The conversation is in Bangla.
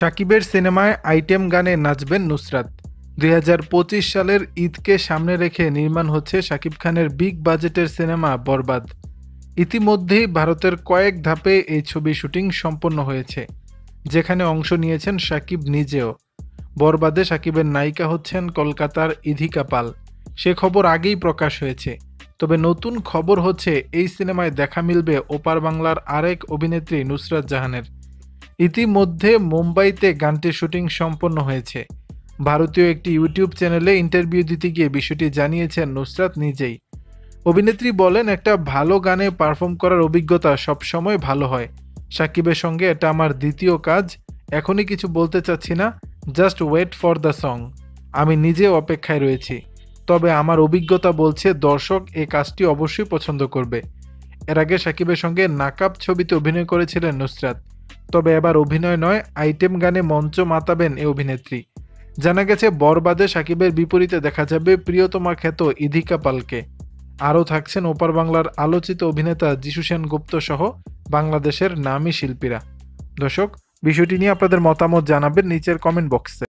শাকিবের সিনেমায় আইটেম গানে নাচবেন নুসরাত। ২০২৫ সালের ঈদকে সামনে রেখে নির্মাণ হচ্ছে শাকিব খানের বিগ বাজেটের সিনেমা বরবাদ। ইতিমধ্যেই ভারতের কয়েক ধাপে এই ছবি শুটিং সম্পন্ন হয়েছে, যেখানে অংশ নিয়েছেন শাকিব নিজেও। বরবাদে শাকিবের নায়িকা হচ্ছেন কলকাতার ইধিকা পাল। সে খবর আগেই প্রকাশ হয়েছে। তবে নতুন খবর হচ্ছে এই সিনেমায় দেখা মিলবে ওপার বাংলার আরেক অভিনেত্রী নুসরাত জাহানের। ইতিমধ্যে মুম্বাইতে গানটির শুটিং সম্পন্ন হয়েছে। ভারতীয় একটি ইউটিউব চ্যানেলে ইন্টারভিউ দিতে গিয়ে বিষয়টি জানিয়েছেন নুসরাত নিজেই। অভিনেত্রী বলেন, একটা ভালো গানে পারফর্ম করার অভিজ্ঞতা সবসময় ভালো হয়। সাকিবের সঙ্গে এটা আমার দ্বিতীয় কাজ। এখনই কিছু বলতে চাচ্ছি না, just wait for the song. আমি নিজেও অপেক্ষায় রয়েছি। তবে আমার অভিজ্ঞতা বলছে দর্শক এই কাজটি অবশ্যই পছন্দ করবে। এর আগে সাকিবের সঙ্গে নাকাব ছবিতে অভিনয় করেছিলেন নুসরাত। তবে এবার অভিনয় নয়, আইটেম গানে মঞ্চ মাতাবেন এই অভিনেত্রী। জানা গেছে বরবাদে সাকিবের বিপরীতে দেখা যাবে প্রিয়তমা খ্যাত ইধিকা পালকে। আরও থাকছেন ওপার বাংলার আলোচিত অভিনেতা যিশু সেনগুপ্ত সহ বাংলাদেশের নামী শিল্পীরা। দর্শক, বিষয়টি নিয়ে আপনাদের মতামত জানাবেন নিচের কমেন্ট বক্সে।